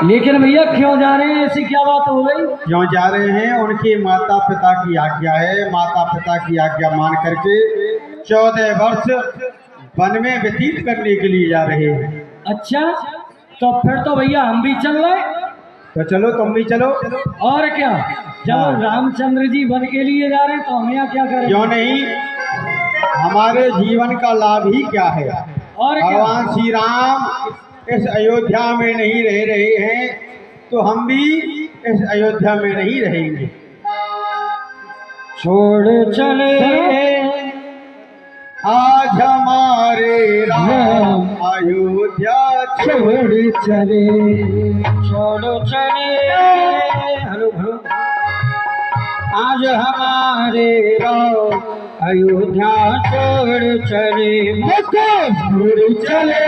लेकिन भैया क्यों जा रहे हैं, ऐसी क्या बात हो गई? क्यों जा रहे हैं? उनके माता पिता की आज्ञा है। माता पिता की आज्ञा मान करके 14 वर्ष वन में व्यतीत करने के लिए जा रहे हैं। अच्छा, तो फिर तो भैया हम भी चल रहे। तो चलो, तुम भी चलो। और क्या, जब रामचंद्र जी वन के लिए जा रहे हैं तो हम यहाँ क्या करें? क्यों नहीं, हमारे जीवन का लाभ ही क्या है। और भगवान श्री राम इस अयोध्या में नहीं रह रहे हैं तो हम भी इस अयोध्या में नहीं रहेंगे। छोड़ चले आज हमारे राम अयोध्या छोड़ चले, छोड़ चले, हेलो हेलो, आज हमारे राम अयोध्या छोड़ चले, छोड़ चले,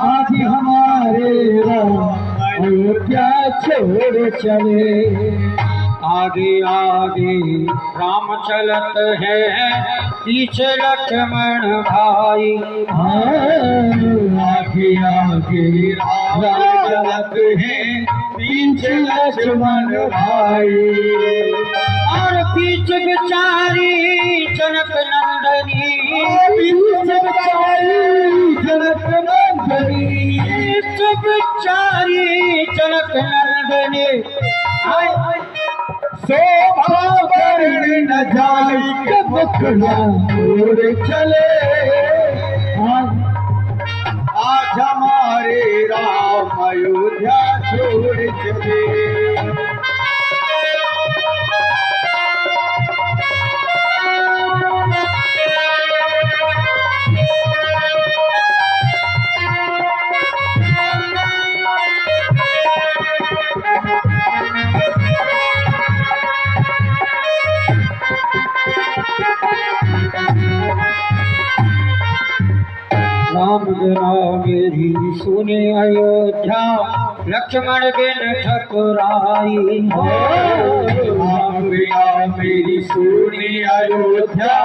आज हमारे राम अयोध्या छोड़ चले। आगे आगे राम चलत है, पीछे लक्ष्मण भाई, आगे आगे राम चलत है, पीछे लक्ष्मण भाई, और पीछे बिचारी जनक नंदनी, पीछे बिचारी जनक नंदनी, पीछे बिचारी जनक नंदनी, शोभा करने न जाई के मुखड़ा छोड़ चले, आज हमारे राम अयोध्या छोड़ चले। राम बिना मेरी सुने अयोध्या, लक्ष्मण बिन ठकुराई, राम बिना मेरी सुनी अयोध्या,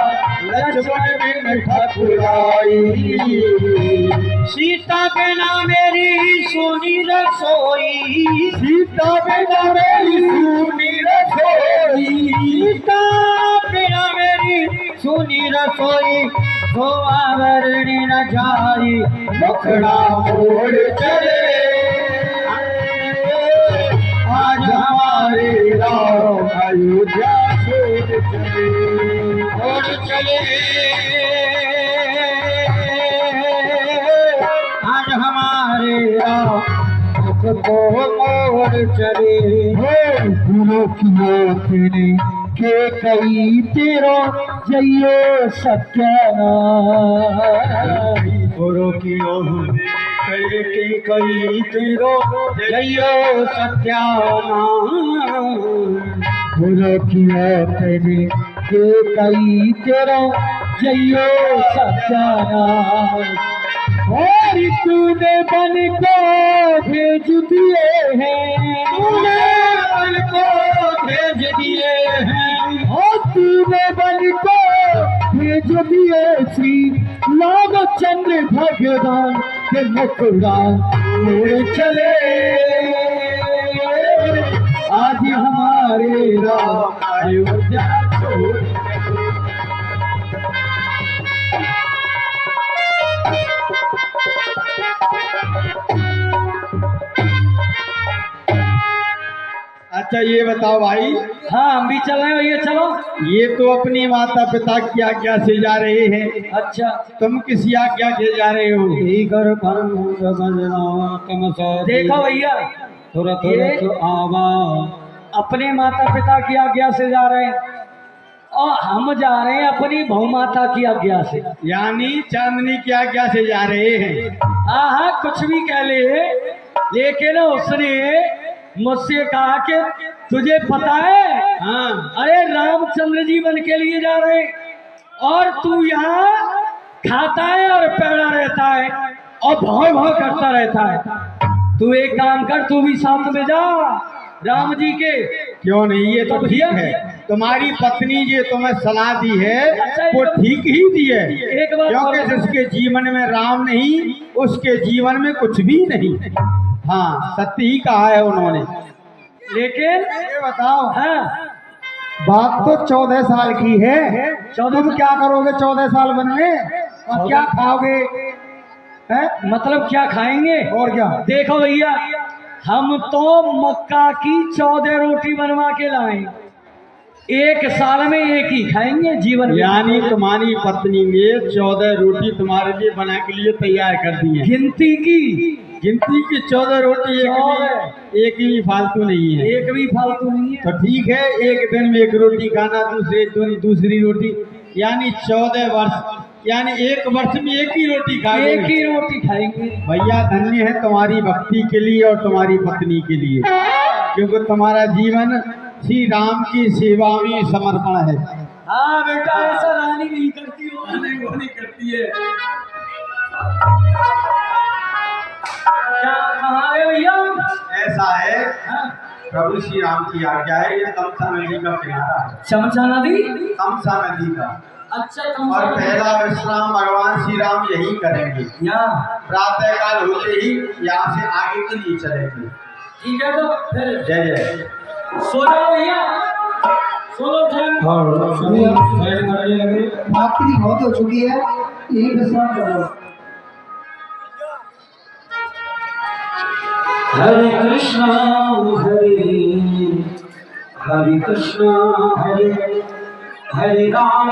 लक्ष्मण बिन ठकुराई, सीता बिना मेरी सुनी रसोई, सीता बिना मेरी सुनी रसोई, सीता बिना मेरी सुनी रसोई, तो आवरणी न जाई मुखड़ा मोड़ चले, आज हमारे राम अयोध्या छोड़ चले, छोड़ चले, आज हमारे राम को मोड़ चले। गुरु की के कई तेरो जइयो सत्यानाश, गुरु की कई तेरो जइयो सत्यानाश, गुरु की तेरे के कई तेरो जइयो सत्यानाश, और तूने बन को भेज दिए हैं, तूने बन को भेज दिए हैं, और तूने बन को भेज दिए श्री रामचंद्र भगवान के मुखड़ा मोड़ चले, आज हमारे राम अयोध्या छोड़। अच्छा ये बताओ भाई। हाँ हम भी चल रहे हैं भैया, चलो। ये तो अपनी माता पिता की आज्ञा से जा रहे हैं। अच्छा, तुम किसी आज्ञा से जा रहे हो? देखो भैया, तुरंत आवा अपने माता पिता की आज्ञा से जा रहे हैं और हम जा रहे हैं अपनी बहु माता की आज्ञा से, यानी चांदनी की आज्ञा से जा रहे हैं। हाँ कुछ भी कह ले, लेकिन उसने मुझसे कहा कि तुझे पता है, हाँ, अरे रामचंद्र जी वन के लिए जा रहे और तू यहाँ खाता है और पैदा रहता है और भाव भाव करता रहता है। तू एक काम कर, तू भी साथ में जा राम जी के। क्यों नहीं, ये तो ठीक है। तुम्हारी पत्नी जो तुम्हें सलाह दी है अच्छा, वो ठीक ही दी है, एक बात क्योंकि जिसके जीवन में राम नहीं उसके जीवन में कुछ भी नहीं। हाँ, सत्य ही कहा है उन्होंने। लेकिन ये बताओ, हाँ, बात तो 14 साल की है। तुम क्या करोगे 14 साल वन में, और क्या खाओगे है? मतलब क्या खाएंगे? और क्या? देखो भैया, हम तो मक्का की 14 रोटी बनवा के लाए, एक साल में एक ही खाएंगे जीवन में। यानी तुम्हारी पत्नी ने 14 रोटी तुम्हारे लिए बना के लिए तैयार कर दी है। गिनती की 14 रोटी, एक भी फालतू नहीं है। एक भी फालतू नहीं है। तो ठीक है, एक दिन में एक रोटी खाना, दूसरे दिन दूसरी रोटी, यानी 14 वर्ष, यानी एक वर्ष में एक ही रोटी खाएंगे। एक ही रोटी खाएंगे। भैया धन्य है तुम्हारी भक्ति के लिए और तुम्हारी पत्नी के लिए, क्योंकि तुम्हारा जीवन श्री राम की सेवा में समर्पण है। हाँ बेटा, ऐसा रानी नहीं करती हो, वो नहीं करती है। क्या कहाँ है भैया? ऐसा है, हाँ? प्रभु श्री राम की आज्ञा है। ये तमसा नदी का किनारा है, चमचा नदी, तमसा नदी का। अच्छा और पहला विश्राम भगवान श्री राम यही करेंगे। यहाँ प्रातः काल होते ही यहाँ से आगे के लिए चलेंगे। ठीक है, तो फिर जय जय। सो जाओ भैया, सो लो। आपकी बहुत हो चुकी है, यही विश्राम करो। हरे कृष्णा हरे कृष्णा हरे हरे राम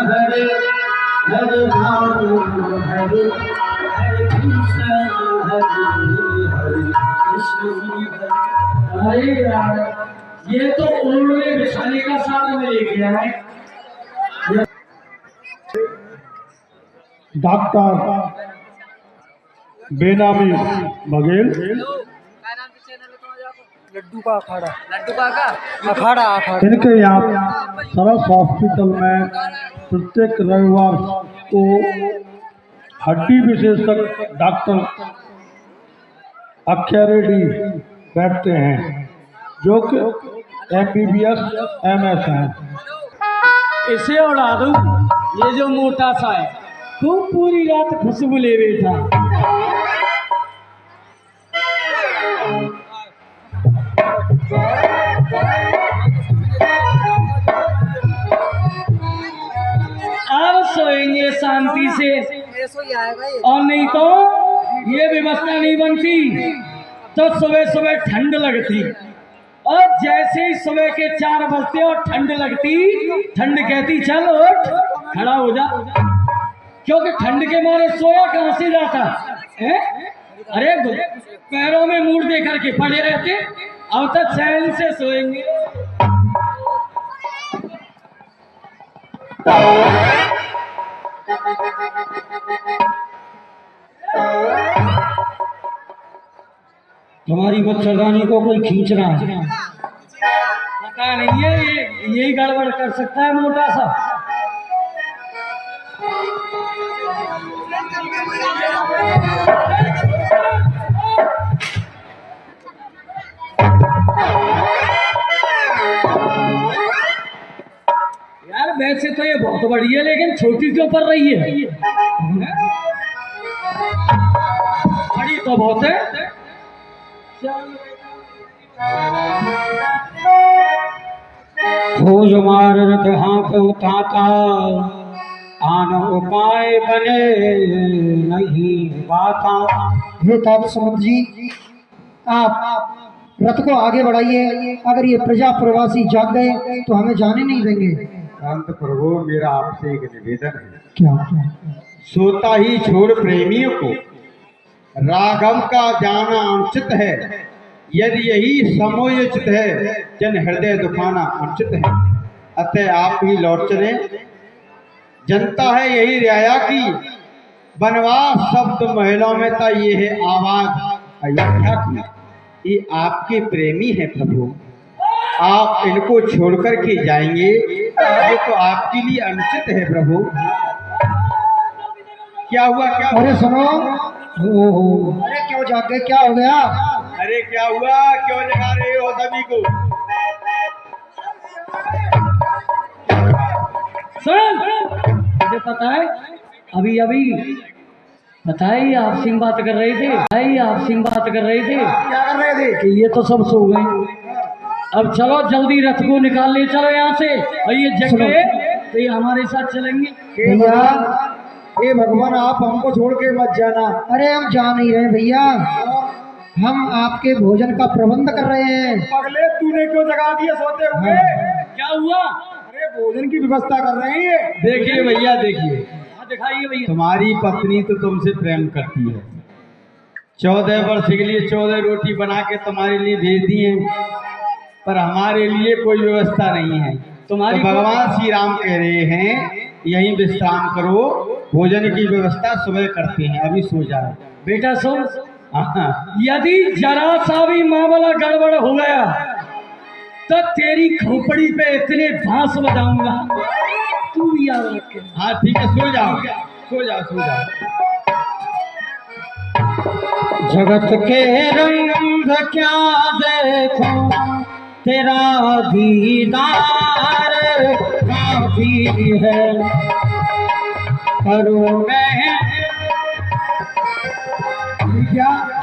हरे हरे राम हरे हरे कृष्णा हरे कृष्ण। हरे राम, ये तो उन्होंने बिछाने का साथ में ले गया है। डॉक्टर बेनामी बघेल, लड्डू का अखाड़ा, अखाड़ा इनके यहाँ सरस हॉस्पिटल में प्रत्येक रविवार को हड्डी विशेषज्ञ डॉक्टर अक्षय रेड्डी बैठते हैं, जो कि MBBS MS हैं। इसे उड़ा दूं, ये जो मोटा सा है खूब पूरी रात खुशबू ले बैठा। अब सोएंगे शांति से, और नहीं तो ये व्यवस्था नहीं बनती तो सुबह सुबह ठंड लगती, और जैसे ही सुबह के 4 बजते और ठंड लगती, ठंड कहती चल उठ खड़ा हो जा, क्योंकि ठंड के मारे सोया कहां से जाता है? अरे पैरों में मूड दे करके पड़े रहते, अब तक चैन से सोएंगे। तुम्हारी मच्छरदानी को कोई खींच रहा है, पता नहीं है, यही गड़बड़ कर सकता है मोटा सा। यार वैसे तो ये बहुत बड़ी है, लेकिन छोटी क्यों पड़ रही है? बड़ी तो बहुत है। खोज मार हाँको ताता, आन उपाय बने नहीं बाता। हे तात समुद्र जी, आप रथ को आगे बढ़ाइए, अगर ये प्रजा प्रवासी जाग गए तो हमें जाने नहीं देंगे। शांत प्रभु, मेरा आपसे एक निवेदन है। क्या? सोता ही छोड़ प्रेमियों को राघव का जाना अनुचित है, यदि यही समयोचित है, जन हृदय दुखाना अनुचित है। अतः आप ही लौट चले। जनता है यही रियाया की, वनवास शब्द महिलाओं में था, ये है आवाज अयोध्या की। ये आपके प्रेमी है प्रभु, आप इनको छोड़कर के जाएंगे, ये तो आपके लिए अनुचित है प्रभु। क्या हुआ? क्या हुआ? अरे सुनो, अरे क्यों जाग गए, क्या हो गया? अरे क्या हुआ? क्यों जगा रहे हो सभी को? सुन, मुझे पता है, अभी अभी बताइए आप सिंह बात कर रहे थे, बताइए आप सिंह बात कर रहे थे। क्या कर रहे थे? कि ये तो सब सो गए। अब चलो जल्दी रथ को निकाल ले चलो यहाँ से। और ये जग गए तो ये हमारे साथ चलेंगे। भैया हे भगवान, आप हमको छोड़ के मत जाना। अरे हम जा नहीं रहे भैया, हम आपके भोजन का प्रबंध कर रहे हैं। पगले, तूने क्यों जगा दिया सोते हुए? क्या हुआ? अरे भोजन की व्यवस्था कर रहे हैं। देखिए भैया, देखिए दिखाइए भैया। तुम्हारी पत्नी तो तुमसे प्रेम करती है। 14 वर्ष के लिए 14 रोटी बना के तुम्हारे लिए भेज दी है, पर हमारे लिए कोई व्यवस्था नहीं है। तुम्हारी तो भगवान श्री राम कह रहे हैं यहीं विश्राम करो, भोजन की व्यवस्था सुबह करते हैं, अभी सो जाओ। बेटा सुन, हाँ, यदि जरा सा भी मामला गड़बड़ हो गया तो तेरी खोपड़ी पे इतने बांस बजाऊंगा, तू भी याद रखे। हाँ ठीक है, सो जाओ सो जाओ सो जाओ। जगत के रंग क्या देखो, तेरा दीदार काफी है। करो मैं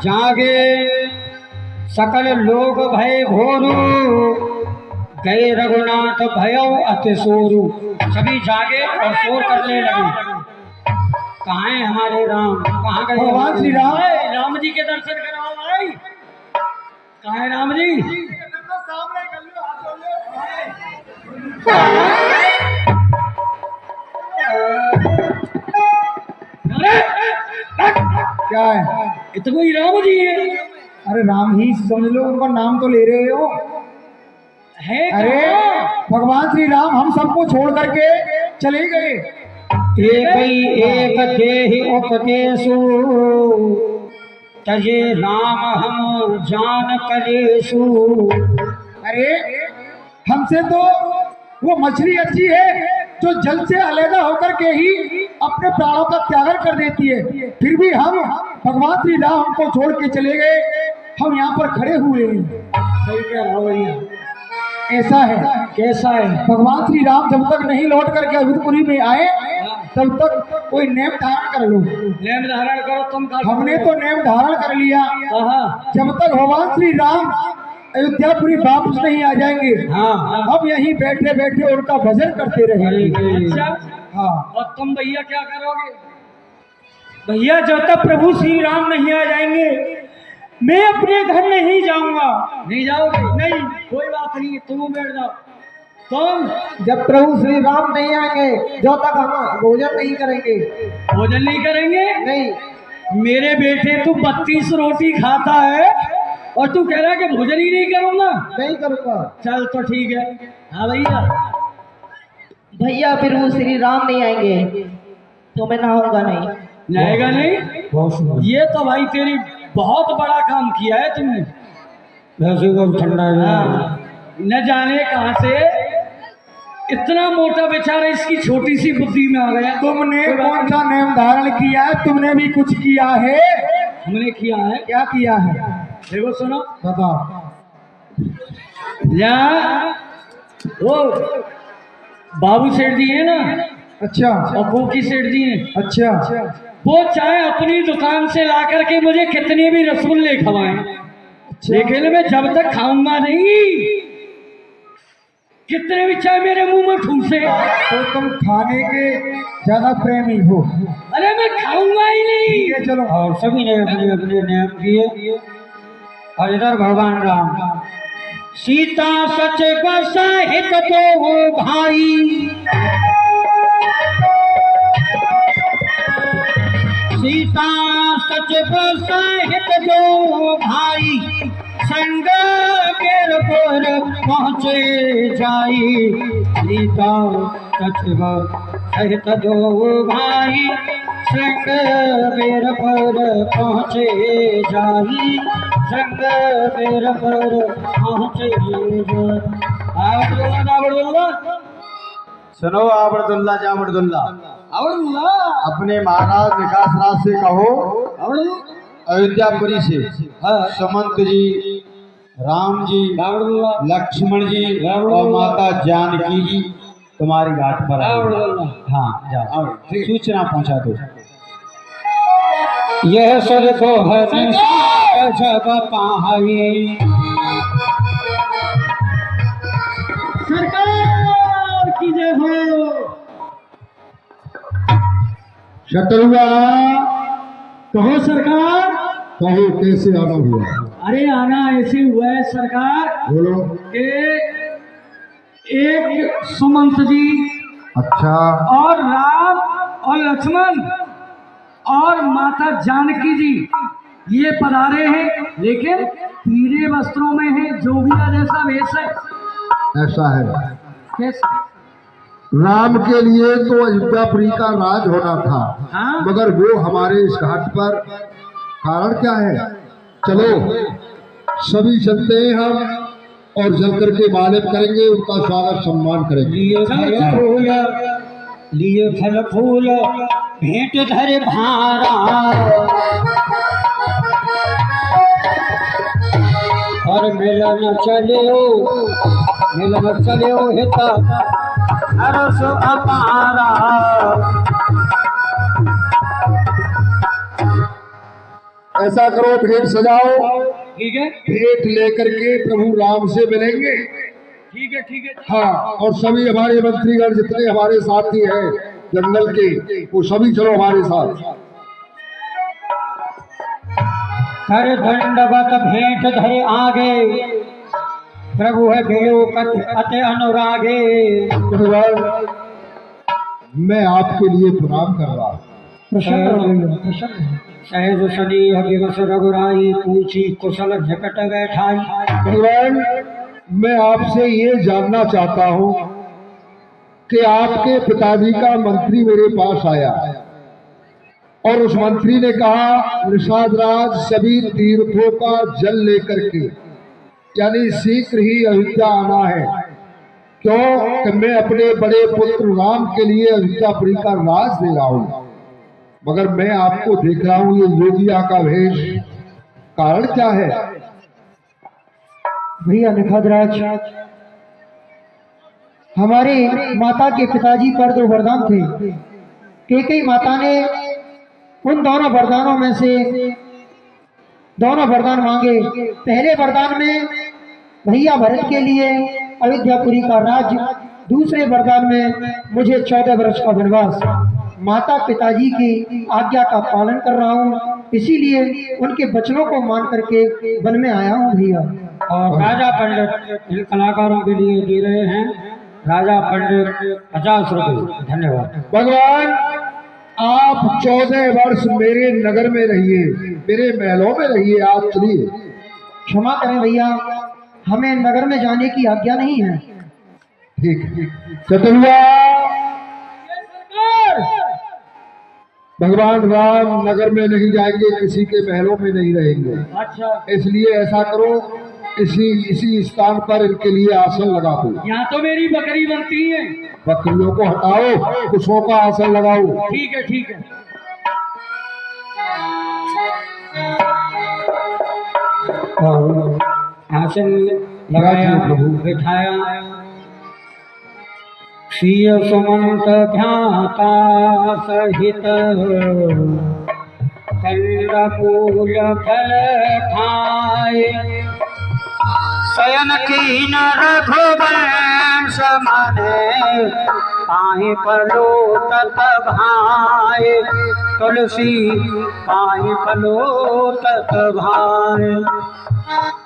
जागे सकल लोग भय घोरू, गए रघुनाथ भयो अति सोरू। सभी जागे और शोर करने लगे, कहाँ है हमारे राम, कहाँ गए भगवान श्री राम? राम जी के दर्शन कराओ भाई। कहाँ है राम जी? क्या है? ये तो कोई राम जी है। अरे राम ही समझ लो, उनका नाम तो ले रहे हो। है अरे कहाँ? भगवान श्री राम हम सबको छोड़ करके चले गए। एक देहि उपदेशु, तजे राम हम जान कलेशु। अरे हमसे तो वो मछली अच्छी है जो जल से अलग होकर के ही अपने प्राणों का त्याग कर देती है, फिर भी हम भगवान श्री राम हमको छोड़ के चले गए, हम यहाँ पर खड़े हुए हैं। सही कह रहा हूँ भैया। ऐसा है। कैसा है? भगवान श्री राम जब तक नहीं लौट करके अयोध्यापुरी में आए तब तक कोई नेम धारण कर लो। नेम धारण करो तुम। हमने तो नेम धारण कर लिया। हाँ जब तक भगवान श्री राम अयोध्यापुरी वापस नहीं आ जाएंगे, हाँ, हम यहीं बैठे बैठे उनका भजन करते रहेंगे। अच्छा। हाँ। और तुम भैया क्या करोगे? भैया जब तक प्रभु श्री राम नहीं आ जाएंगे मैं अपने घर नहीं जाऊंगा। नहीं जाओगे? नहीं, कोई बात नहीं, तुम बैठ जाओ। तुम जब प्रभु श्री राम नहीं आएंगे जब तक हम भोजन नहीं करेंगे। भोजन नहीं करेंगे? नहीं। मेरे बेटे तू 32 रोटी खाता है और तू कह रहा है कि भोजन ही नहीं करूंगा? नहीं करूंगा। चल तो ठीक है। हाँ भैया। भैया फिर वो श्री राम नहीं आएंगे तो मैं नहाऊंगा नहीं। नहाएगा नहीं? ये तो भाई तेरी बहुत बड़ा काम किया है तुमने। ठंडा हाँ, न जाने कहाँ से इतना मोटा बेचारा इसकी छोटी सी बुद्धि में आ गया। तुमने कौन सा नेम धारण किया है? तुमने भी कुछ किया है? हमने किया है। क्या किया है? देखो सुनो, बताओ। यहाँ वो बाबू सेठ जी है ना, अच्छा और कोकी सेठ जी है, अच्छा। वो चाहे अपनी दुकान से ला करके मुझे कितने भी रसगुल्ले खवाएं, लेकिन मैं जब तक खाऊंगा नहीं, कितने भी चाहे मेरे मुंह में ठूसे। तो तुम खाने के ज्यादा प्रेमी हो। अरे मैं खाऊंगा ही नहीं। ठीक है, चलो। और सभी ने अपने अपने नियम किए। और इधर भगवान राम सीता सच बसाहित दो भाई, सीता सच बसाहित दो भाई, संग मेर पर पहुँचे जाई। सीता सच बसाहित दो भाई, संग मेर पर पहुँचे जाई, संग मेर पर पहुँचे जाई। आवड़ुल्ला सुनो, आबरदुल्ला जाबरदुल्ला, आवड़ुल्ला अपने महाराज विकास राज से कहो, अयोध्यापुरी से सुमंत जी, राम जी, लक्ष्मण जी और माता जानकी जी तुम्हारी घाट पर आए। हाँ, जाओ, सूचना पहुंचा दो। यह सर को हर जब पाए। सरकार की जय हो। शत्रुआ, कहो सरकार। कहो कैसे आना हुआ? अरे आना ऐसे हुआ है सरकार बोलो। कि एक सुमंत जी अच्छा, और राम और लक्ष्मण और माता जानकी जी ये पधारे हैं, लेकिन पीले वस्त्रों में है, जोगिया जैसा वेश है। ऐसा है। कैसे? राम के लिए तो अयोध्यापुरी का राज होना था, हाँ। मगर वो हमारे इस घाट पर कारण क्या है? चलो सभी चलते हैं हम और जल करके मालिक करेंगे, उनका स्वागत सम्मान करेंगे। लिए फल फूल, लिए फल फूल भेंट धर भारा, और मिलन चले हिता हरस अपारा। ऐसा करो, भेंट सजाओ, ठीक है भेंट लेकर के प्रभु राम से मिलेंगे। ठीक है ठीक है। हाँ, और सभी हमारे मंत्रीगण जितने हमारे साथी हैं जंगल के, वो सभी चलो हमारे साथ। हर दंडवत भेंट धरे आगे, प्रभु है भेड़ो अति अनुरागे। मैं आपके लिए प्रणाम कर रहा हूँ। सहज सनेह विवश रघुराई, पूछी कुशल झकट बैठाई। भगवान, मैं आपसे ये जानना चाहता हूँ कि आपके पिताजी का मंत्री मेरे पास आया और उस मंत्री ने कहा निषाद राज सभी तीर्थों का जल लेकर के, यानी शीघ्र ही अयोध्या आना है। क्यों कि मैं अपने बड़े पुत्र राम के लिए अयोध्यापुरी का राज दे रहा हूँ, मगर मैं आपको देख रहा हूँ ये योगिया का वेश, कारण क्या है? भैया निखादराज, हमारे माता के पिताजी पर दो वरदान थे। कैकेयी माता ने उन दोनों वरदानों में से दोनों वरदान मांगे। पहले वरदान में भैया भरत के लिए अयोध्यापुरी का राज्य, दूसरे वरदान में मुझे 14 वर्ष का वनवास। माता पिताजी की आज्ञा का पालन कर रहा हूँ, इसीलिए उनके वचनों को मान करके वन में आया हूँ भैया। और राजा पंडित इन कलाकारों के लिए दे रहे हैं, राजा पंडित 50 रुपये। धन्यवाद। भगवान, आप 14 वर्ष मेरे नगर में रहिए, मेरे महलों में रहिए, आप चलिए। क्षमा करें भैया, हमें नगर में जाने की आज्ञा नहीं है। ठीक है। चतुर्वा, भगवान राम नगर में नहीं जाएंगे, किसी के महलों में नहीं रहेंगे। अच्छा, इसलिए ऐसा करो, इसी स्थान पर इनके लिए आसन लगा दो। यहाँ तो मेरी बकरी बनती है। बकरियों को हटाओ, कुशों का आसन लगाओ। ठीक है ठीक है। और आसन लगाया, बिठाया। सिय सुमंत ध्याता सहित, कंदमूल फल खाए। शयन कीन रघुवंश माने, पाहि पलोतत भाए। तुलसी पाहि पलोतत भाए।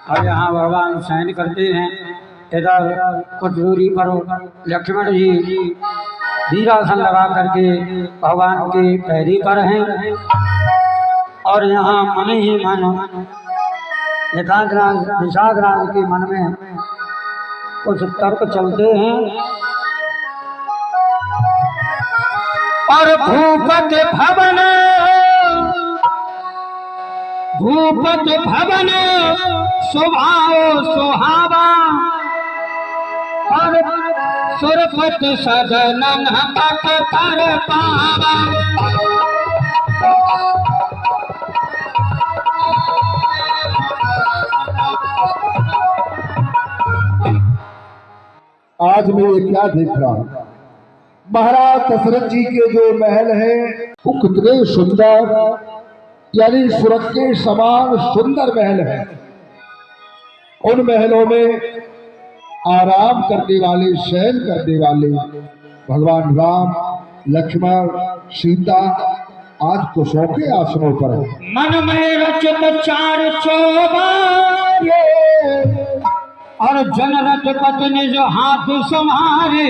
और यहाँ भगवान शयन करते हैं। इधर कुछ दूरी पर लक्ष्मण जी वीरासन लगा करके भगवान के पैरी पर हैं। और यहाँ मन ही मन निषाद राज के मन में कुछ तर्क चलते हैं। और भूपति भवन स्वभाव सुहावा, और सुरपत सदन तक कर पावा। आज मैं ये क्या देख रहा हूँ, महाराज दशरथ जी के जो महल है वो कितने सुंदर यानी स्वर्ग के समान सुंदर महल है। उन महलों में आराम करने वाले, शयन करने वाले भगवान राम, लक्ष्मण, सीता आज कुशों के आसनों पर है। मन में रचित चार चौबारे और जनरत पत्नी जो हाथ संभारे,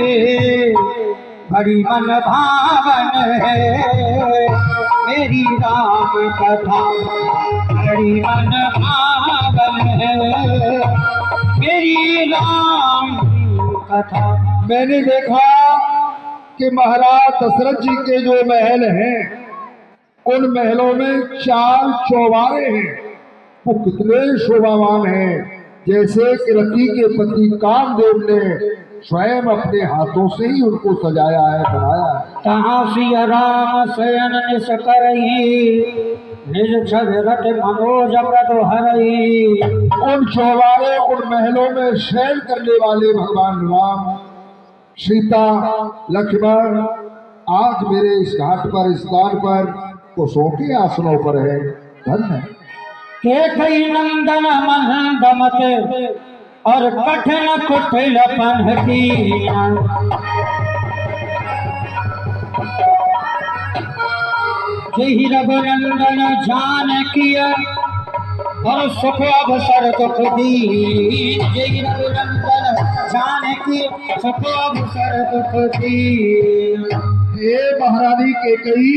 बड़ी मन भावन है मेरी राम कथा, बड़ी मन भावन है मेरी राम कथा। मैंने देखा कि महाराज दशरथ जी के जो महल हैं, उन महलों में 4 चौबारे हैं। वो कितने शोभावान हैं, जैसे कि रति के पति कामदेव ने स्वयं अपने हाथों से ही उनको सजाया है, बनाया है। तहाँ सिया राम शयन निस करही, निज छद रट मनोज प्रद हरही। उन चौबारे, उन महलों में शयन करने वाले भगवान राम, सीता, लक्ष्मण आज मेरे इस घाट पर, इस स्थान पर कुशों के आसनों पर है। धन्य के कई नंदन मंदमत और कठिन कुटिल पन्हती, जही रघुनंदन जानकी और सुख अवसर दुख दी, जही रघुनंदन जानकी सुख अवसर दुख दी। ये महारानी केकई,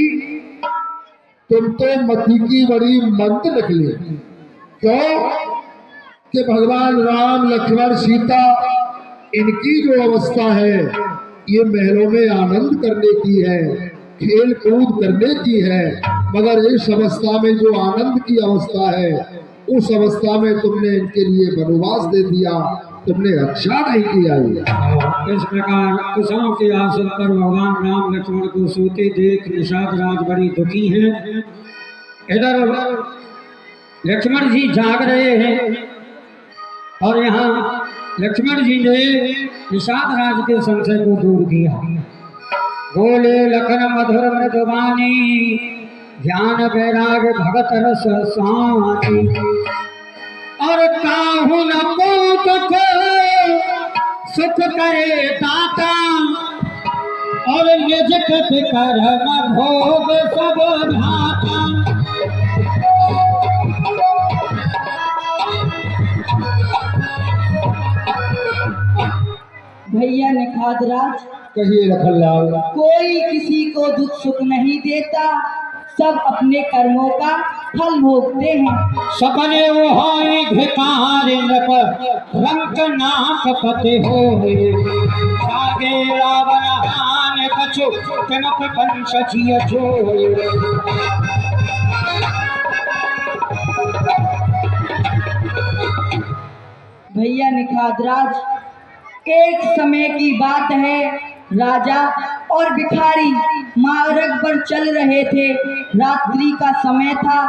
तुम तो मति की बड़ी मंद निकली। क्यों कि भगवान राम, लक्ष्मण, सीता, इनकी जो अवस्था है ये महलों में आनंद करने की है, खेल कूद करने की है, मगर इस अवस्था में जो आनंद की अवस्था है, उस अवस्था में तुमने इनके लिए वनवास दे दिया, तुमने अच्छा नहीं किया। इस प्रकार कुशों के आसन पर भगवान राम लक्ष्मण को सोते देख निषाद राज बड़ी दुखी हैं। इधर लक्ष्मण जी जाग रहे हैं और यहाँ लक्ष्मण जी ने निषाद राज के संशय को दूर किया। बोले लखन मधुर मृदुवानी, ज्ञान वैराग भगत रस सानी, और काहू न को दुख सुख करे दाता, और निज कृत कर्म भोग सब भाता। भैया निखादराज, कहिए लखनलाल। कोई किसी को दुख सुख नहीं देता, सब अपने कर्मों का फल भोगते हैं। सपने वो होए भिखारी नप रंग नाक पते होए, जागे रावण हान कछु कनक कंस जिय जोए। भैया निखादराज, एक समय की बात है, राजा और भिखारी मार्ग पर चल रहे थे। रात्रि का समय था,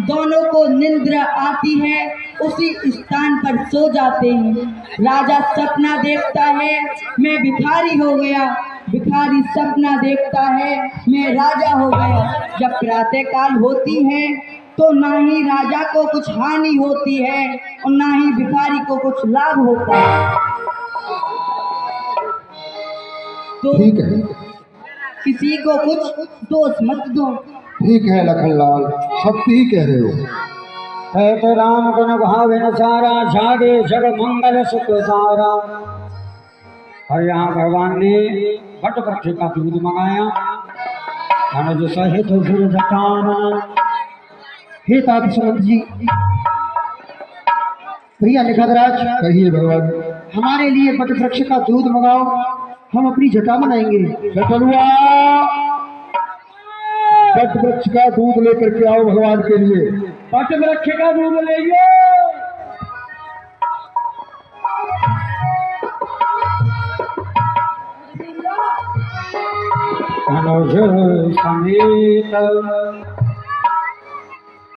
दोनों को निंद्रा आती है, उसी स्थान पर सो जाते हैं। राजा सपना देखता है मैं भिखारी हो गया, भिखारी सपना देखता है मैं राजा हो गया। जब प्रातः काल होती है तो ना ही राजा को कुछ हानि होती है और ना ही भिखारी को कुछ लाभ होता है। तो ठीक है, किसी को कुछ दोष मत दो। ठीक है लखनलाल, सत्य ही कह रहे हो। है तो राम गुण भावे न सारा, जागे जग मंगल सुख सारा। और यहाँ भगवान ने वट वृक्ष का दूध मंगाया, अनुज सहित सुर जटाना। हे तात सुमंत जी, भैया निखादराज, कहिए भगवान। हमारे लिए वट वृक्ष का दूध मंगाओ, हम अपनी जटा बनाएंगे। जटलुआ, वट वृक्ष का दूध लेकर के आओ भगवान के लिए। वट वृक्ष का दूध ले अनुज समेत